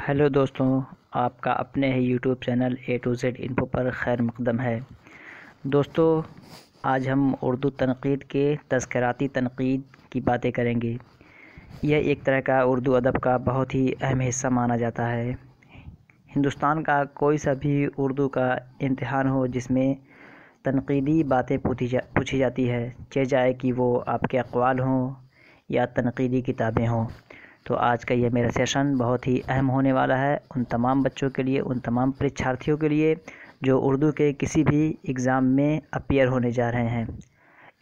Hello दोस्तों, आपका अपने ही YouTube channel A to Z info पर खैर मक़दम है। दोस्तों, आज हम उर्दू तनक़ीद के तज़किराती तनक़ीद की बातें करेंगे। यह एक तरह का उर्दू अदब का बहुत ही अहम हिस्सा माना जाता है। हिंदुस्तान का कोई सा भी उर्दू का इम्तिहान हो जिसमें तनक़ीदी बातें पूछी जाती है, चाहे कि वो आपके अक़वाल हों या तनक़ीदी किताबें हों। तो आज का ये मेरा सेशन बहुत ही अहम होने वाला है उन तमाम बच्चों के लिए, उन तमाम परीक्षार्थियों के लिए जो उर्दू के किसी भी एग्ज़ाम में अपीयर होने जा रहे हैं।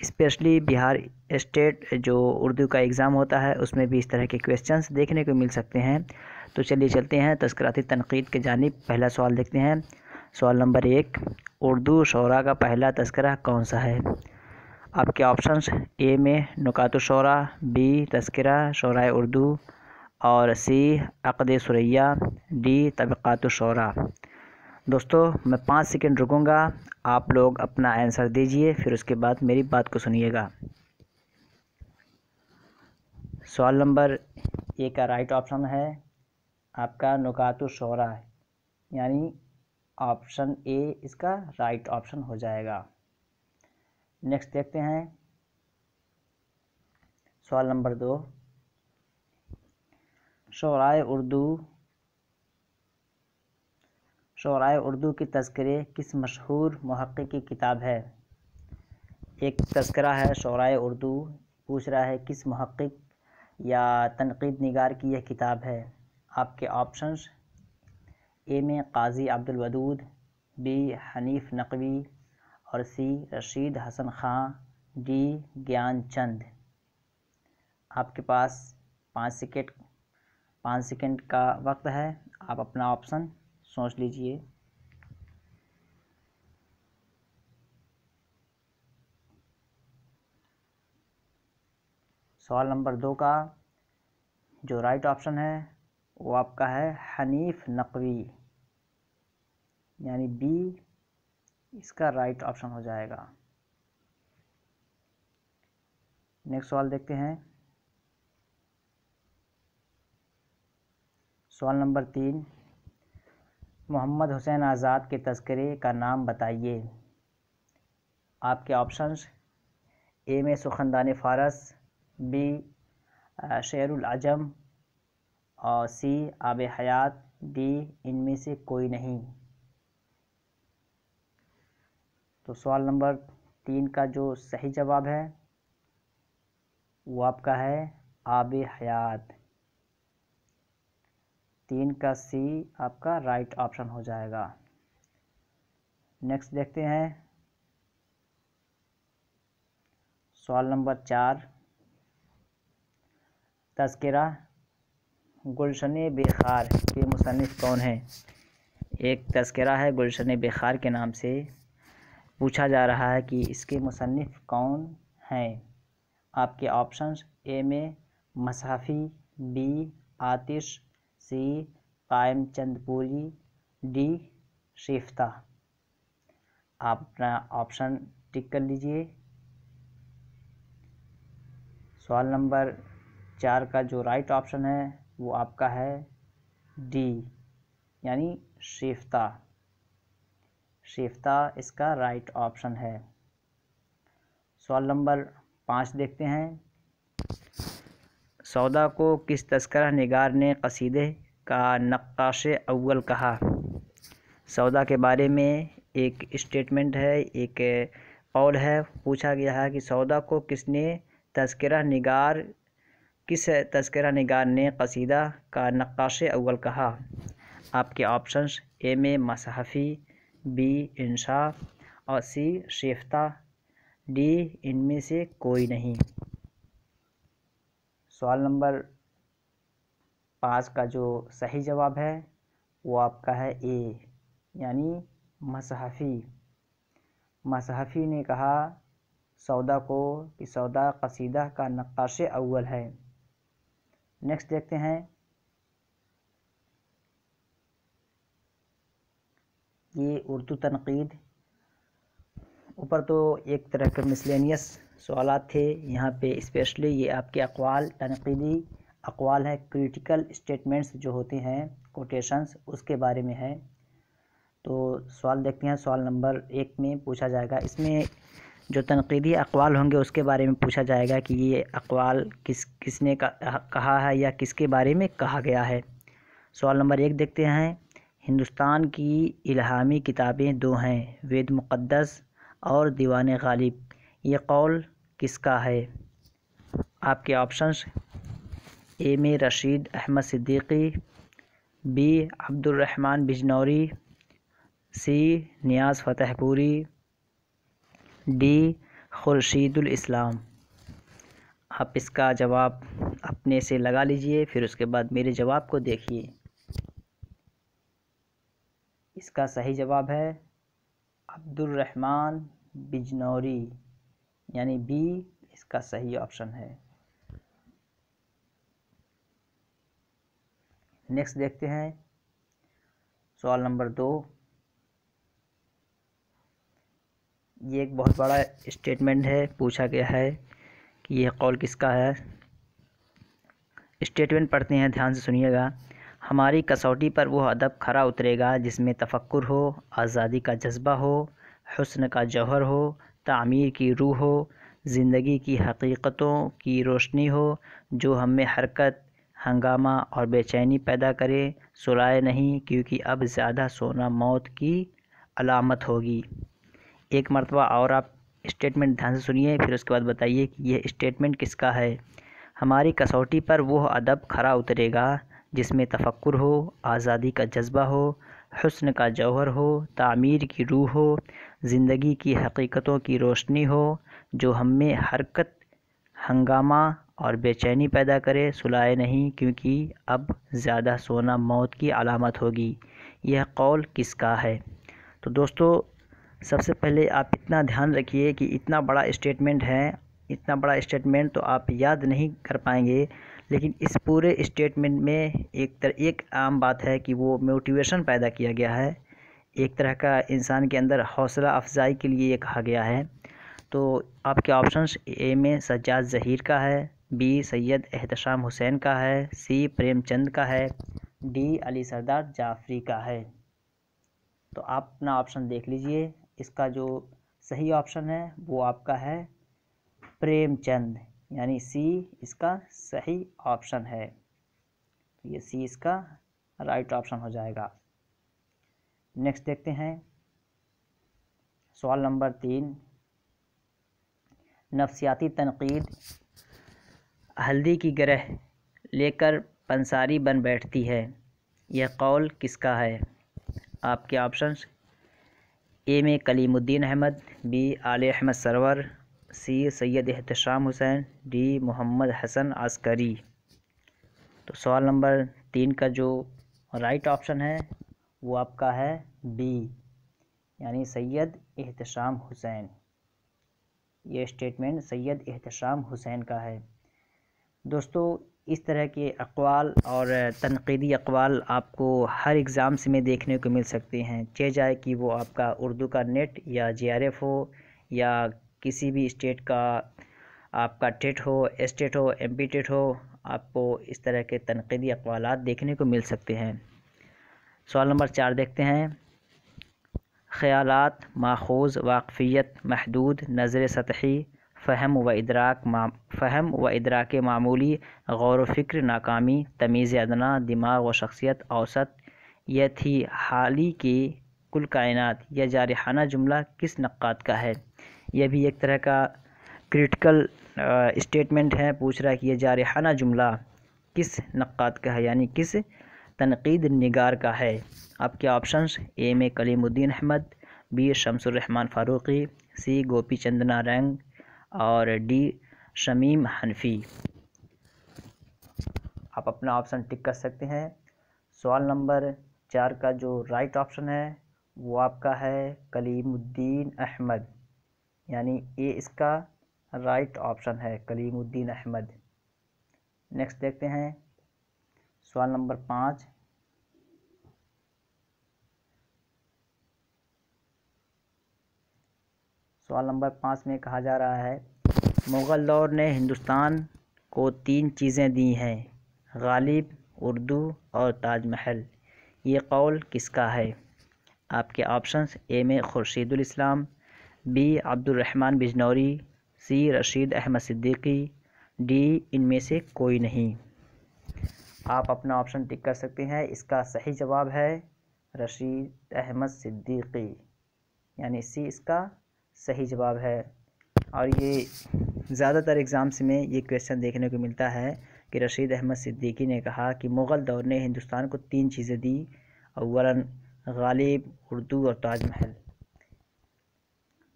स्पेशली बिहार स्टेट जो उर्दू का एग्ज़ाम होता है उसमें भी इस तरह के क्वेश्चंस देखने को मिल सकते हैं। तो चलिए चलते हैं तज़किराती तनक़ीद के जानिब। पहला सवाल देखते हैं। सवाल नंबर 1, उर्दू शोरा का पहला तज़किरा कौन सा है? आपके ऑप्शंस ए में नुकात-उश-शोरा, बी तज़किरा शोराए उर्दू और सी अक़द-ए-सुरैया, डी तबक़ात-उश-शोरा। दोस्तों, मैं 5 सेकंड रुकूंगा, आप लोग अपना आंसर दीजिए, फिर उसके बाद मेरी बात को सुनिएगा। सवाल नंबर ए का राइट ऑप्शन है आपका नुकात-उश-शोरा, यानी ऑप्शन ए इसका राइट ऑप्शन हो जाएगा। नेक्स्ट देखते हैं सवाल नंबर 2, शोराए उर्दू की तज़किरे किस मशहूर मुहक़्क़िक़ की किताब है? एक तज़किरा है शोराए उर्दू, पूछ रहा है किस मुहक़्क़िक़ या तनक़ीद निगार की यह किताब है। आपके ऑप्शंस ए में क़ाज़ी अब्दुल वदूद, बी हनीफ़ नक़वी और सी रशीद हसन ख़ां, डी ज्ञानचंद। आपके पास 5 सेकंड का वक्त है, आप अपना ऑप्शन सोच लीजिए। सवाल नंबर 2 का जो राइट ऑप्शन है वो आपका है हनीफ़ नक़वी, यानी बी इसका राइट ऑप्शन हो जाएगा। नेक्स्ट सवाल देखते हैं। सवाल नंबर 3, मोहम्मद हुसैन आज़ाद के तज़किरे का नाम बताइए। आपके ऑप्शंस ए में सुखनदान फ़ारस, बी शेरुल अजम और सी आब हयात, डी इनमें से कोई नहीं। तो सवाल नंबर 3 का जो सही जवाब है वो आपका है आब हयात। 3 का सी आपका राइट ऑप्शन हो जाएगा। नेक्स्ट देखते हैं सवाल नंबर 4, तज़किरा गुलशन-ए-बेख़ार के मुसन्निफ़ कौन हैं? एक तज़किरा है गुलशन-ए-बेख़ार के नाम से, पूछा जा रहा है कि इसके मुसन्निफ़ कौन हैं। आपके ऑप्शंस ए में मसहफ़ी, बी आतिश, सी क़ाइम चंदपुरी, डी शिफ्ता। आप अपना ऑप्शन टिक कर लीजिए। सवाल नंबर 4 का जो राइट ऑप्शन है वो आपका है डी, यानी शिफ्ता। शिफ्ता इसका राइट ऑप्शन है। सवाल नंबर 5 देखते हैं। सौदा को किस तज़किरा निगार ने क़सीदे का नक्काशे अव्वल कहा? सौदा के बारे में एक स्टेटमेंट है, एक कौल है, पूछा गया है कि सौदा को किस तज़किरा निगार ने क़सीदा का नक्काशे अव्वल कहा। आपके ऑप्शंस ए में मसहफ़ी, बी इंशाफ और सी शिफ्ता, डी इनमें से कोई नहीं। सवाल नंबर 5 का जो सही जवाब है वो आपका है ए, यानी मसहफ़ी। मसहफ़ी ने कहा सौदा को कि सौदा क़सीदा का नक्काशे अव्वल है। नेक्स्ट देखते हैं। ये उर्दू तनक़ीद, ऊपर तो एक तरह के मिसलेनियस सवालात थे, यहाँ पे स्पेशली ये आपके अक़वाल तनक़ीदी अक़वाल हैं, क्रिटिकल स्टेटमेंट्स जो होते हैं, कोटेशंस, उसके बारे में है। तो सवाल देखते हैं। सवाल नंबर 1 में पूछा जाएगा, इसमें जो तनक़ीदी अक़वाल होंगे उसके बारे में पूछा जाएगा कि ये अक़वाल किसने कहा है या किसके बारे में कहा गया है। सवाल नंबर 1 देखते हैं। हिंदुस्तान की इल्हामी किताबें 2 हैं, वेद मुक़द्दस और दीवान गालिब। ये कौल किसका है? आपके ऑप्शंस ए में रशीद अहमद सिद्दीकी, बी अब्दुर्रहमान बिजनौरी, सी नियाज़ फ़तेहपुरी, डी खुर्शीदुल इस्लाम। आप इसका जवाब अपने से लगा लीजिए, फिर उसके बाद मेरे जवाब को देखिए। इसका सही जवाब है अब्दुर्रहमान बिजनौरी, यानी बी इसका सही ऑप्शन है। नेक्स्ट देखते हैं। सवाल नंबर 2। ये एक बहुत बड़ा स्टेटमेंट है, पूछा गया है कि यह कौल किसका है। स्टेटमेंट पढ़ते हैं, ध्यान से सुनिएगा। हमारी कसौटी पर वो अदब खरा उतरेगा जिसमें तफक्कुर हो, आज़ादी का जज्बा हो, हुस्न का जौहर हो, तामीर की रूह हो, ज़िंदगी की हकीकतों की रोशनी हो, जो हमें हरकत, हंगामा और बेचैनी पैदा करे, सुलाए नहीं क्योंकि अब ज़्यादा सोना मौत की अलामत होगी। एक मरतबा और आप स्टेटमेंट ध्यान से सुनिए, फिर उसके बाद बताइए कि यह स्टेटमेंट किसका है। हमारी कसौटी पर वो अदब खरा उतरेगा जिसमें तफक्कुर हो, आज़ादी का जज्बा हो, हुस्न का जौहर हो, तामीर की रूह हो, ज़िंदगी की हकीकतों की रोशनी हो, जो हमें हरकत, हंगामा और बेचैनी पैदा करे, सुलाए नहीं क्योंकि अब ज़्यादा सोना मौत की अलामत होगी। यह कौल किसका है? तो दोस्तों, सबसे पहले आप इतना ध्यान रखिए कि इतना बड़ा स्टेटमेंट है, इतना बड़ा स्टेटमेंट तो आप याद नहीं कर पाएंगे, लेकिन इस पूरे स्टेटमेंट में एक आम बात है कि वो मोटिवेशन पैदा किया गया है, एक तरह का इंसान के अंदर हौसला अफजाई के लिए ये कहा गया है। तो आपके ऑप्शंस ए में सज्जाद ज़हीर का है, बी सैयद एहतशाम हुसैन का है, सी प्रेमचंद का है, डी अली सरदार जाफ़री का है। तो आप अपना ऑप्शन देख लीजिए। इसका जो सही ऑप्शन है वो आपका है प्रेमचंद, यानी सी इसका सही ऑप्शन है। तो ये सी इसका राइट ऑप्शन हो जाएगा। नेक्स्ट देखते हैं। सवाल नंबर 3। नफ्सियाती तनकीद हल्दी की गरह लेकर पंसारी बन बैठती है, यह कौल किसका है? आपके ऑप्शंस ए में कलीमुद्दीन अहमद, बी आले अहमद सरवर, सी सैयद एहतशाम हुसैन, डी मोहम्मद हसन अस्करी। तो सवाल नंबर 3 का जो राइट ऑप्शन है वो आपका है बी, यानी सैयद एहतशाम हुसैन। ये स्टेटमेंट सैयद एहतशाम हुसैन का है। दोस्तों, इस तरह के अक़वाल और तनक़ीदी अक़वाल आपको हर एग्ज़ाम से में देखने को मिल सकते हैं, चाहे कि वो आपका उर्दू का नेट या JRF हो या किसी भी स्टेट का आपका टेट हो, एस्टेट हो, MP टेट हो, आपको इस तरह के तनक़ीदी अक़वालात देखने को मिल सकते हैं। सवाल नंबर 4 देखते हैं। ख़यालात माख़ूज़ वाक़फ़ियत महदूद नज़र सतही फ़हम व इदराक मामूली गौर व फ़िक्र नाकामी तमीज़ अदना दिमाग व शख्सियत औसत यह थी हाली के कुल कायनात। यह जारिहाना जुमला किस नक्कात का है? यह भी एक तरह का क्रिटिकल स्टेटमेंट है। पूछ रहा है कि यह जारिहाना जुमला किस नक्कात का है, यानी किस तनक़ीद निगार का है। आपके ऑप्शंस ए में कलीमुद्दीन अहमद, बी शमसुर रहमान फ़ारूक़ी, सी गोपी चंद नारंग और डी शमीम हनफी। आप अपना ऑप्शन टिक कर सकते हैं। सवाल नंबर 4 का जो राइट ऑप्शन है वो आपका है कलीमुद्दीन अहमद, यानी ए इसका राइट ऑप्शन है, कलीमुद्दीन अहमद। नेक्स्ट देखते हैं। सवाल नंबर 5। सवाल नंबर 5 में कहा जा रहा है, मुग़ल दौर ने हिंदुस्तान को 3 चीज़ें दी हैं, गालिब, उर्दू और ताजमहल, ये कौल किसका है? आपके ऑप्शंस ए में खुर्शीदुल इस्लाम, बी अब्दुर्रहमान बिजनौरी, सी रशीद अहमद सिद्दीकी, डी इनमें से कोई नहीं। आप अपना ऑप्शन टिक कर सकते हैं। इसका सही जवाब है रशीद अहमद सिद्दीकी, यानी सी इसका सही जवाब है। और ये ज़्यादातर एग्ज़ाम्स में ये क्वेश्चन देखने को मिलता है कि रशीद अहमद सिद्दीकी ने कहा कि मुग़ल दौर ने हिंदुस्तान को 3 चीज़ें दी, अव्वलन गालिब, उर्दू और ताजमहल।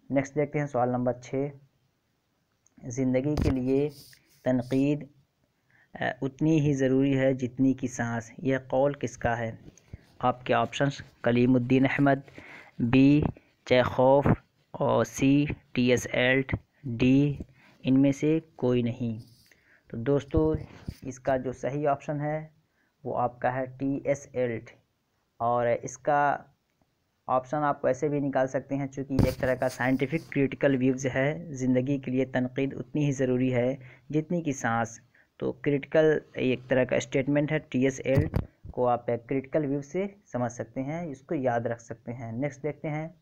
नेक्स्ट देखते हैं सवाल नंबर 6। ज़िंदगी के लिए तनकीद उतनी ही ज़रूरी है जितनी की सांस, यह कौल किसका है? आपके options Kalimuddin Ahmad, B Chekhov और सी टी.एस. एल्ट, डी इनमें से कोई नहीं। तो दोस्तों इसका जो सही ऑप्शन है वो आपका है टी.एस. एल्ट। और इसका ऑप्शन आप वैसे भी निकाल सकते हैं चूँकि एक तरह का साइंटिफिक क्रिटिकल व्यूज़ है। ज़िंदगी के लिए तनकीद उतनी ही ज़रूरी है जितनी की सांस, तो क्रिटिकल एक तरह का स्टेटमेंट है। टी.एस. एल्ट को आप क्रिटिकल व्यू से समझ सकते हैं, इसको याद रख सकते हैं। नेक्स्ट देखते हैं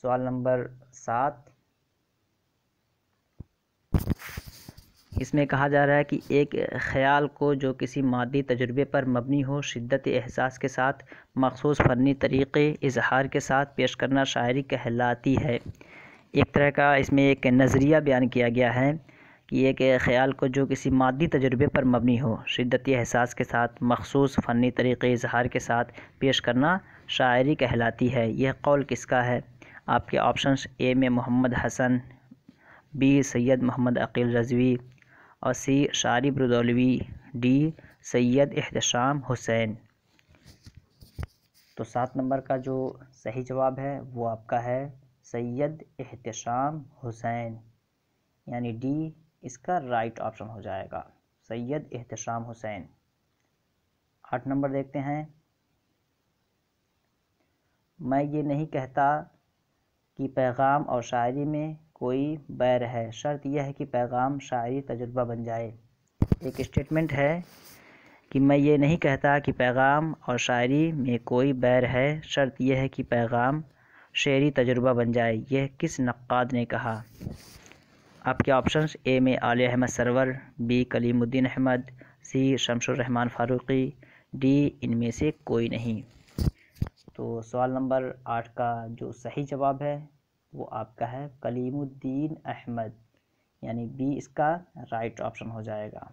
सवाल नंबर 7। इसमें कहा जा रहा है कि एक ख़याल को जो किसी मादी तजुर्बे पर मबनी हो, शिद्दत एहसास के साथ, मखसूस फ़नी तरीक़े इजहार के साथ पेश करना शायरी कहलाती है। एक तरह का इसमें एक नज़रिया बयान किया गया है कि एक ख़याल को जो किसी मादी तजुर्बे पर मबनी हो, शिद्दत एहसास के साथ, मखसूस फ़नी तरीक़े इजहार के साथ पेश करना शायरी कहलाती है। यह कौल किसका है? आपके ऑप्शंस ए में मोहम्मद हसन, बी सैयद मोहम्मद अकील रज़वी और सी शारिब रुदौलवी, डी सैयद एहतशाम हुसैन। तो 7 नंबर का जो सही जवाब है वो आपका है सैयद एहतशाम हुसैन, यानी डी इसका राइट ऑप्शन हो जाएगा, सैयद एहतशाम हुसैन। 8 नंबर देखते हैं। मैं ये नहीं कहता कि पैगाम और शायरी में कोई बैर है, शर्त यह है कि पैगाम शायरी तजुर्बा बन जाए। एक स्टेटमेंट है कि मैं ये नहीं कहता कि पैगाम और शायरी में कोई बैर है, शर्त यह है कि पैगाम शेरी तजुर्बा बन जाए। यह किस नक्काद ने कहा? आपके ऑप्शंस ए में आले अहमद सरवर, बी कलीमुद्दीन अहमद, सी शमसुर रहमान फ़ारूक़ी, डी इनमें से कोई नहीं। तो सवाल नंबर 8 का जो सही जवाब है वो आपका है कलीमुद्दीन अहमद, यानी बी इसका राइट ऑप्शन हो जाएगा,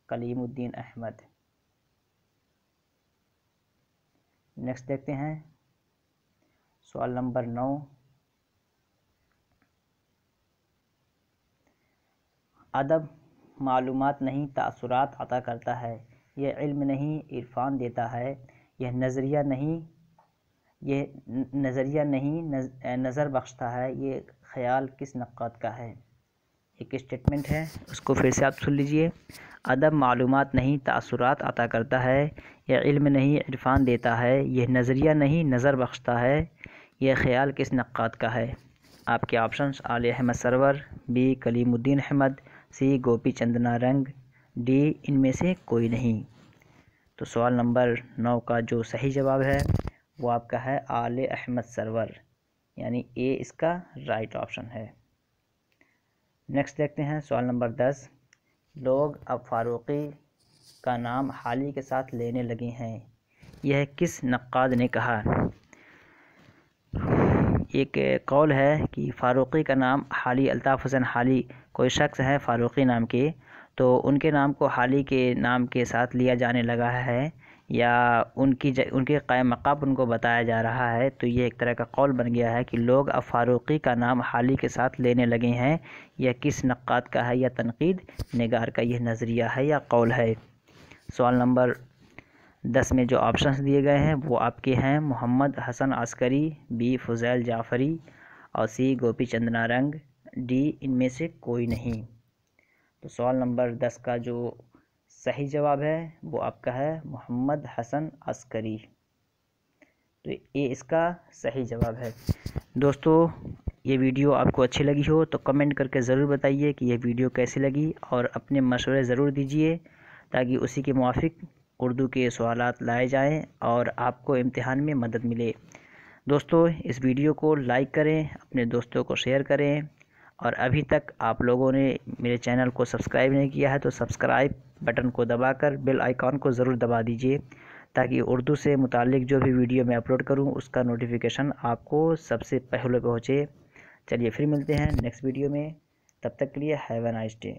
कलीमुद्दीन अहमद। नेक्स्ट देखते हैं सवाल नंबर 9। अदब मालूमात नहीं तासुरात अता करता है, यह इल्म नहीं इरफान देता है, यह नज़रिया नहीं नज़र बख्शता है, ये ख़याल किस नक्काद का है? एक स्टेटमेंट है, उसको फिर से आप सुन लीजिए। अदब मालूमात नहीं तासुरात अता करता है, यह इल्म नहीं इरफान देता है, यह नज़रिया नहीं नज़र बख्शता है, यह ख़याल किस नक्काद का है? आपके ऑप्शंस आले अहमद सरवर, बी कलीमुद्दीन अहमद, सी गोपी चंद नारंग, डी इनमें से कोई नहीं। तो सवाल नंबर 9 का जो सही जवाब है वो आपका है आले अहमद सरवर, यानी ए इसका राइट ऑप्शन है। नेक्स्ट देखते हैं सवाल नंबर 10। लोग अब फ़ारूक़ी का नाम हाली के साथ लेने लगे हैं, यह किस नक्काद ने कहा? एक कौल है कि फ़ारूक़ी का नाम हाली, अल्ताफ़ हुसैन हाली कोई शख्स है फ़ारूक़ी नाम के, तो उनके नाम को हाली के नाम के साथ लिया जाने लगा है या उनके क़ायम मक़ाम उनको बताया जा रहा है। तो ये एक तरह का कौल बन गया है कि लोग अब फ़ारूक़ी का नाम हाली के साथ लेने लगे हैं। यह किस नक्काद का है या तनक़ीद निगार का यह नज़रिया है या कौल है? सवाल नंबर 10 में जो ऑप्शंस दिए गए हैं वो आपके हैं मोहम्मद हसन अस्करी, बी फ़ुज़ैल जाफ़री और सी गोपी चंद नारंग, डी इनमें से कोई नहीं। तो सवाल नंबर 10 का जो सही जवाब है वो आपका है मोहम्मद हसन अस्करी, तो ये इसका सही जवाब है। दोस्तों ये वीडियो आपको अच्छी लगी हो तो कमेंट करके ज़रूर बताइए कि ये वीडियो कैसी लगी और अपने मशवरे ज़रूर दीजिए। ताकि उसी के मुवाफिक उर्दू के सवालात लाए जाएं और आपको इम्तिहान में मदद मिले। दोस्तों, इस वीडियो को लाइक करें, अपने दोस्तों को शेयर करें, और अभी तक आप लोगों ने मेरे चैनल को सब्सक्राइब नहीं किया है तो सब्सक्राइब बटन को दबाकर बेल आइकॉन को ज़रूर दबा दीजिए, ताकि उर्दू से मुताल्लिक जो भी वीडियो मैं अपलोड करूं उसका नोटिफिकेशन आपको सबसे पहले पहुंचे। चलिए फिर मिलते हैं नेक्स्ट वीडियो में, तब तक के लिए हैव अ नाइस डे।